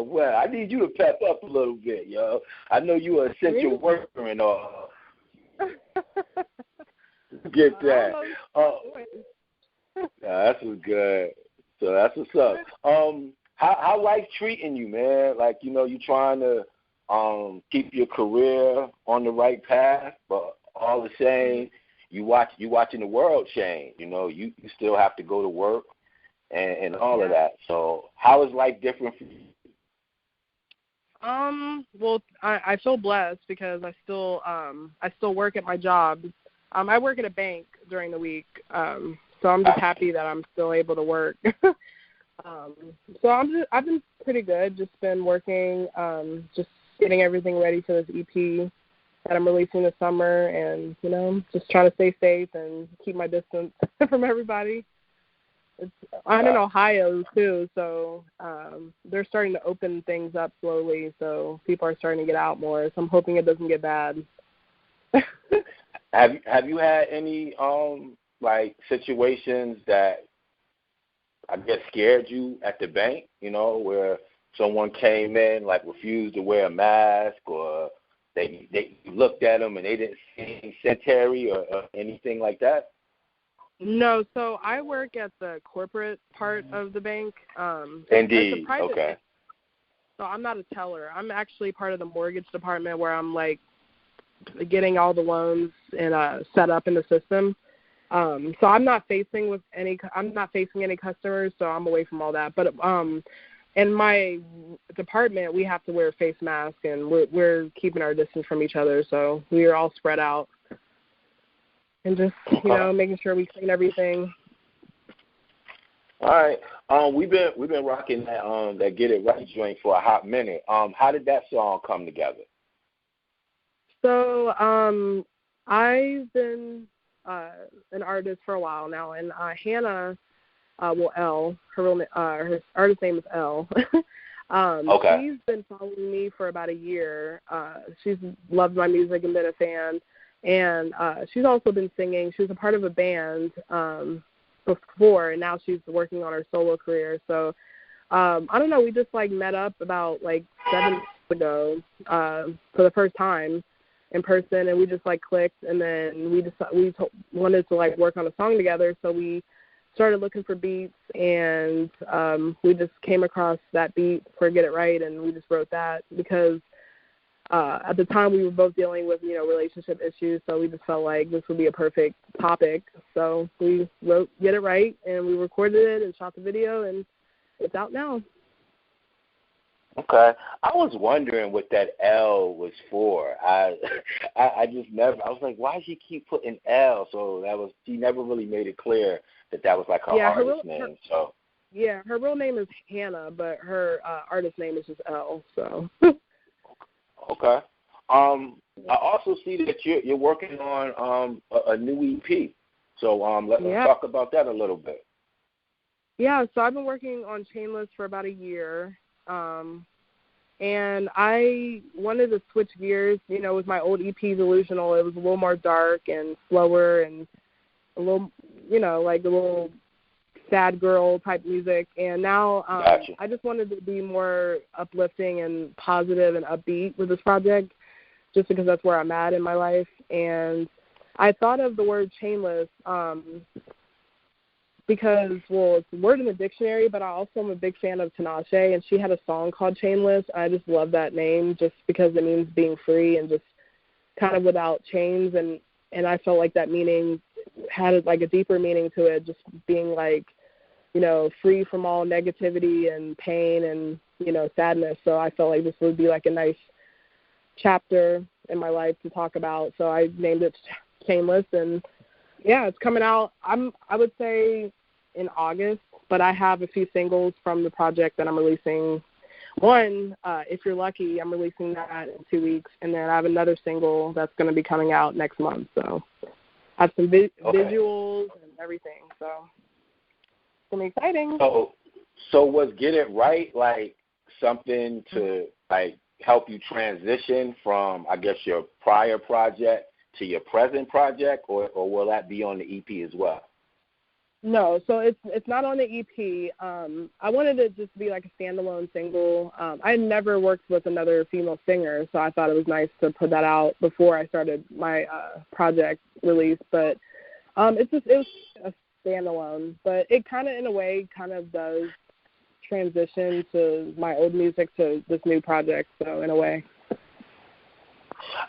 Well, I need you to pep up a little bit, yo. I know you are essential worker and all. Get that. That's what's good. So that's what's up. How life treating you, man? Like, you trying to keep your career on the right path, but all the same, you watching the world change. You still have to go to work and all of that. So how is life different for you? Well, I feel blessed because I still work at my job. I work at a bank during the week, so I'm just happy that I'm still able to work. So I've been pretty good. Just been working, just getting everything ready for this EP that I'm releasing this summer, and just trying to stay safe and keep my distance from everybody. I'm in Ohio too, so they're starting to open things up slowly. So people are starting to get out more. So I'm hoping it doesn't get bad. Have you had any situations that I guess scared you at the bank? Where someone came in refused to wear a mask, or they looked at them and they didn't see any sanitary or anything like that? No, so I work at the corporate part of the bank. Indeed. Okay. Bank. So I'm not a teller. I'm actually part of the mortgage department where I'm getting all the loans and set up in the system. So I'm not facing any customers, so I'm away from all that. But in my department, we have to wear a face mask, and we're keeping our distance from each other, so we are all spread out. And just, making sure we clean everything. All right. We've been rocking that Get It Right joint for a hot minute. How did that song come together? So I've been an artist for a while now, and Hannah, Elle, her artist name is Elle. Okay. She's been following me for about a year. She's loved my music and been a fan. And she's also been singing. She was a part of a band before, and now she's working on her solo career. So, I don't know, we just, met up about, 7 months ago for the first time in person, and we just, clicked, and then we wanted to, work on a song together, so we started looking for beats, and we just came across that beat for Get It Right, and we just wrote that because at the time we were both dealing with, relationship issues, so we just felt like this would be a perfect topic. So we wrote Get It Right, and we recorded it and shot the video, and it's out now. Okay. I was wondering what that L was for. I just never, I was like, why does she keep putting L? So she never really made it clear that was her artist name. Yeah, her real name is Hannah, but her artist name is just L, so. Okay. I also see that you're working on a new EP. So let's talk about that a little bit. Yeah, so I've been working on Chainless for about a year. And I wanted to switch gears, with my old EP, Delusional. It was a little more dark and slower and a little, a little sad girl type music. And now Gotcha. I just wanted to be more uplifting and positive and upbeat with this project, just because that's where I'm at in my life. And I thought of the word chainless because, it's a word in the dictionary, but I also am a big fan of Tinashe, and she had a song called Chainless. I just love that name just because it means being free and just kind of without chains. And I felt like that meaning had a deeper meaning to it, just being free from all negativity and pain and, sadness. So I felt like this would be a nice chapter in my life to talk about. So I named it Chainless, and it's coming out, I would say, in August, but I have a few singles from the project that I'm releasing. One, If You're Lucky, I'm releasing that in 2 weeks, and then I have another single that's going to be coming out next month. So I have some visuals and everything, so it's going to be exciting. So was Get It Right something to help you transition from, I guess, your prior project to your present project, or will that be on the EP as well? No, so it's not on the EP. I wanted it just to be like a standalone single. I had never worked with another female singer, so I thought it was nice to put that out before I started my project release. But it was a standalone, but it kind of in a way kind of does transition to my old music to this new project. So in a way.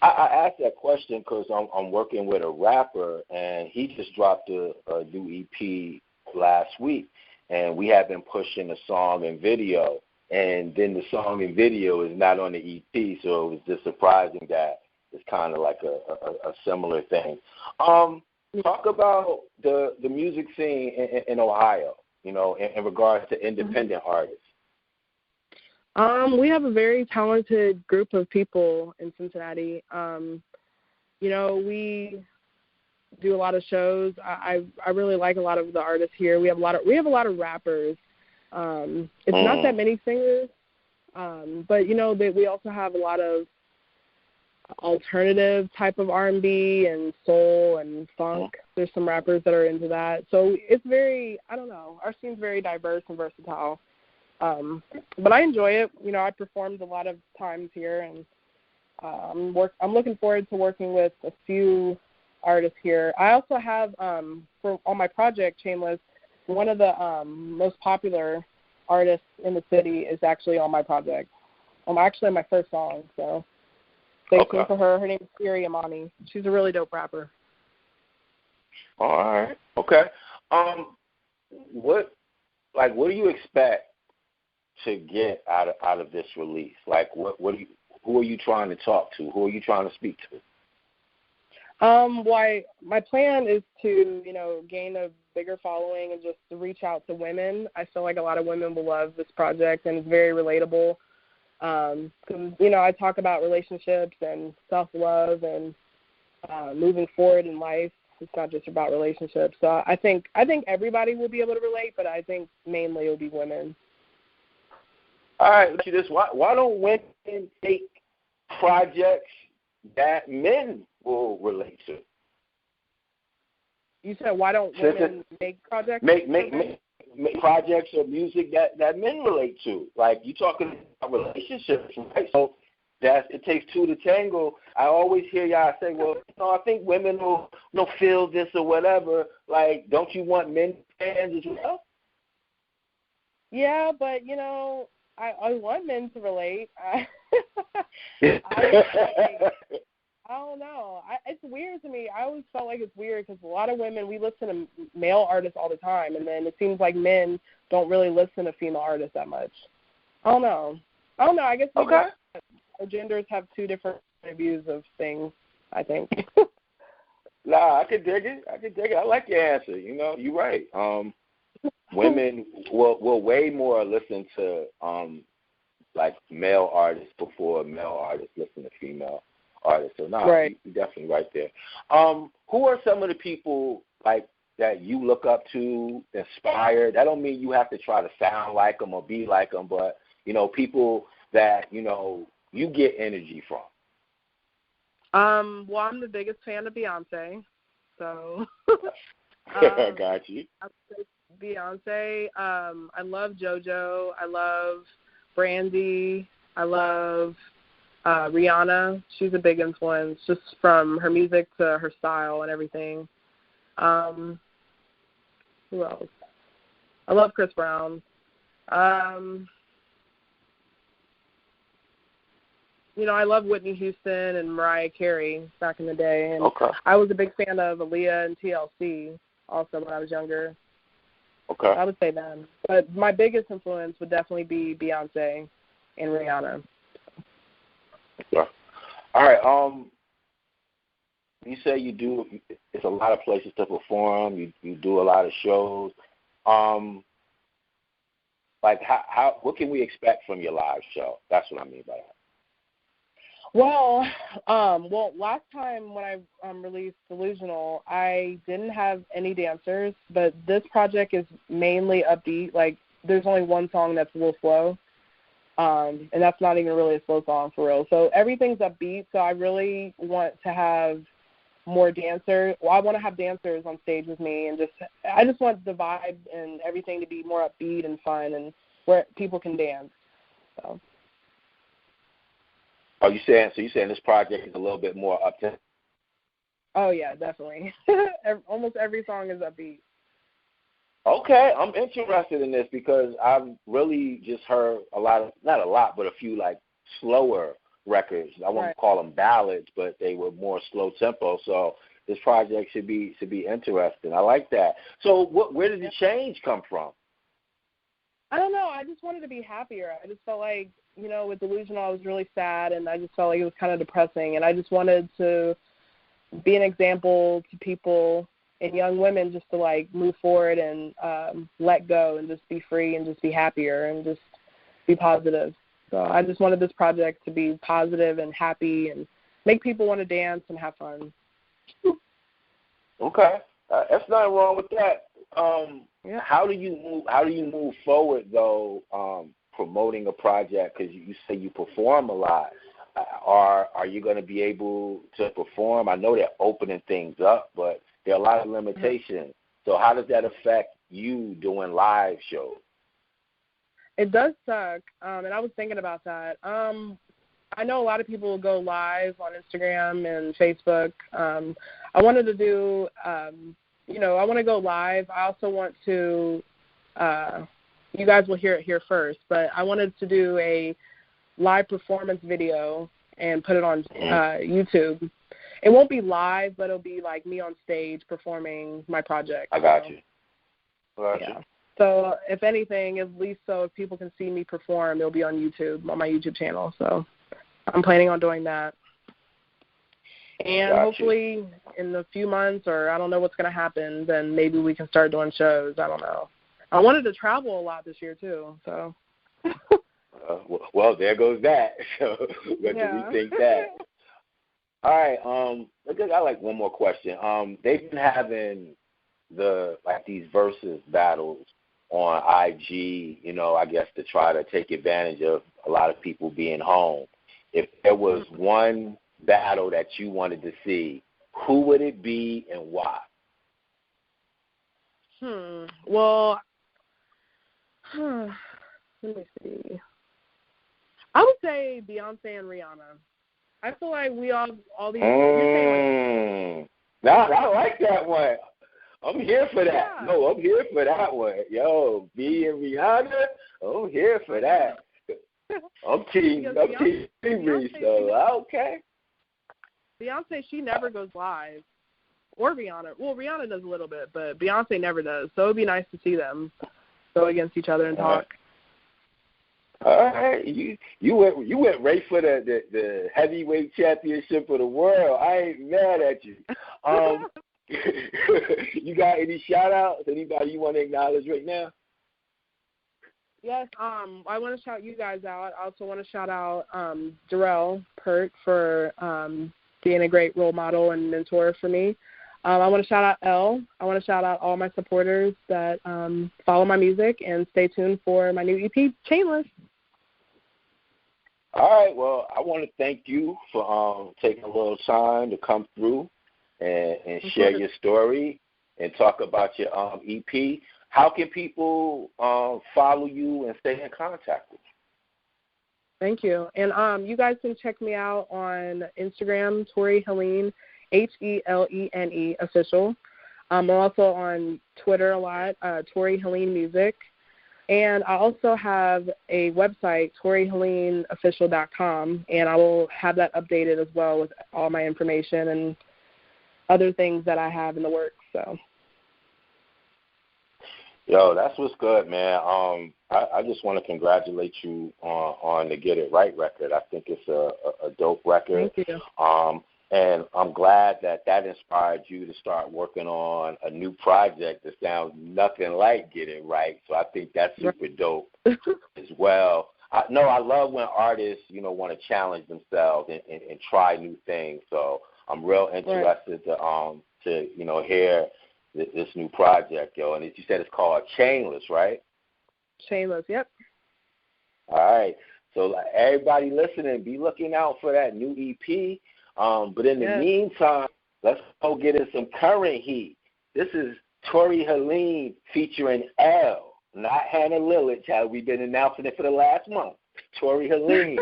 I asked that question because I'm working with a rapper, and he just dropped a new EP last week, and we have been pushing the song and video, and then the song and video is not on the EP, so it was just surprising that it's kind of like a similar thing. Talk about the music scene in Ohio, in regards to independent artists. We have a very talented group of people in Cincinnati. We do a lot of shows. I really like a lot of the artists here. We have a lot of rappers. It's not that many singers, but we also have a lot of alternative type of R&B and soul and funk. There's some rappers that are into that. So it's very, I don't know, our scene's very diverse and versatile. But I enjoy it. I performed a lot of times here, and I'm looking forward to working with a few artists here. I also have, on my project, Chainless, one of the most popular artists in the city is actually on my project. Actually my first song, so stay tuned for her. Her name is Torie Helene. She's a really dope rapper. All right. Okay. What do you expect to get out of this release? Like, who are you trying to talk to? Who are you trying to speak to? My plan is to, gain a bigger following and just to reach out to women. I feel like a lot of women will love this project, and it's very relatable. Because, I talk about relationships and self-love and moving forward in life. It's not just about relationships. So I think everybody will be able to relate, but I think mainly it will be women. All right, let's do this. Why don't women take projects that men will relate to? You said why don't women make projects? Make projects or music that men relate to. Like, you talking about relationships, right? So it takes two to tango. I always hear y'all say, well, I think women will feel this or whatever. Like, don't you want men fans as well? Yeah, but I want men to relate. I don't know. It's weird to me. I always felt like it's weird because a lot of women, we listen to male artists all the time, and then it seems like men don't really listen to female artists that much. I don't know. I guess our genders have two different views of things, I think. Nah, I can dig it. I like your answer. You're right. Women will way more listen to like male artists before male artists listen to female artists. So you're definitely right there. Who are some of the people like that you look up to, inspire? That don't mean you have to try to sound like them or be like them, but people that you get energy from. Well, I'm the biggest fan of Beyonce, so. Got you. Beyonce. I love JoJo. I love Brandy. I love Rihanna. She's a big influence just from her music to her style and everything. Who else? I love Chris Brown. I love Whitney Houston and Mariah Carey back in the day. And I was a big fan of Aaliyah and TLC also when I was younger. Okay. I would say them. But my biggest influence would definitely be Beyonce and Rihanna. Okay. All right. You say it's a lot of places to perform. You do a lot of shows. What can we expect from your live show? That's what I mean by that. Well, last time when I released Delusional, I didn't have any dancers, but this project is mainly upbeat. Like, there's only one song that's a little slow, and that's not even really a slow song for real. So everything's upbeat, so I really want to have more dancers. Well, I want to have dancers on stage with me, and I just want the vibe and everything to be more upbeat and fun, and where people can dance. So. Are you saying? So you saying this project is a little bit more upbeat? Oh yeah, definitely. Almost every song is upbeat. Okay, I'm interested in this because I've really just heard not a lot, but a few like slower records. I wouldn't call them ballads, but they were more slow tempo. So this project should be interesting. I like that. So where did the change come from? I don't know. I just wanted to be happier. I just felt like, with Delusional, I was really sad, and I just felt like it was kind of depressing. And I just wanted to be an example to people and young women just to, like, move forward and let go and just be free and just be happier and just be positive. So I just wanted this project to be positive and happy and make people want to dance and have fun. Okay. There's nothing wrong with that. How do you move forward though, promoting a project? Because you say you perform a lot. Are you going to be able to perform? I know they're opening things up, but there are a lot of limitations. So how does that affect you doing live shows? It does suck, and I was thinking about that. I know a lot of people will go live on Instagram and Facebook. I wanted to do, I want to go live. I also want to, you guys will hear it here first, but I wanted to do a live performance video and put it on YouTube. It won't be live, but it'll be like me on stage performing my project. I got you. Yeah. So if anything, at least so if people can see me perform, it'll be on YouTube, on my YouTube channel. So I'm planning on doing that. And hopefully in a few months, or I don't know what's going to happen, then maybe we can start doing shows. I don't know. I wanted to travel a lot this year too. So. Well, there goes that. So what do we think that? All right. I like one more question. They've been having these versus battles on IG, I guess to try to take advantage of a lot of people being home. If there was one battle that you wanted to see, who would it be and why? Well, let me see. I would say Beyonce and Rihanna. I feel like we all these. I like that one. I'm here for that. Yeah. No, I'm here for that one. Yo, B and Rihanna, I'm here for that. I'm team Reese, so okay. Beyonce, she never goes live. Or Rihanna. Well, Rihanna does a little bit, but Beyonce never does. So it would be nice to see them go against each other and talk. All right, you went right for the heavyweight championship of the world. I ain't mad at you. You got any shout outs? Anybody you want to acknowledge right now? Yes, I want to shout you guys out. I also want to shout out Darrell Pert for being a great role model and mentor for me. I want to shout out Elle. I want to shout out all my supporters that follow my music, and stay tuned for my new EP, Chainless. All right. Well, I want to thank you for taking a little time to come through and share your story and talk about your EP. How can people follow you and stay in contact with you? Thank you. And you guys can check me out on Instagram, Torie Helene, Helene official. I'm also on Twitter a lot, Torie Helene Music. And I also have a website, TorieHeleneOfficial.com, and I will have that updated as well with all my information and other things that I have in the works. So. Yo, that's what's good, man. I just want to congratulate you on the Get It Right record. I think it's a dope record. Thank you. And I'm glad that inspired you to start working on a new project that sounds nothing like Get It Right. So I think that's super dope as well. I love when artists, want to challenge themselves and try new things. So I'm real interested to hear this new project, yo. And as you said, it's called Chainless, right? Chainless, yep. All right. So everybody listening, be looking out for that new EP. But in the meantime, let's go get in some current heat. This is Torie Helene featuring L, not Hannah Lillich, how we've been announcing it for the last month. Torie Helene.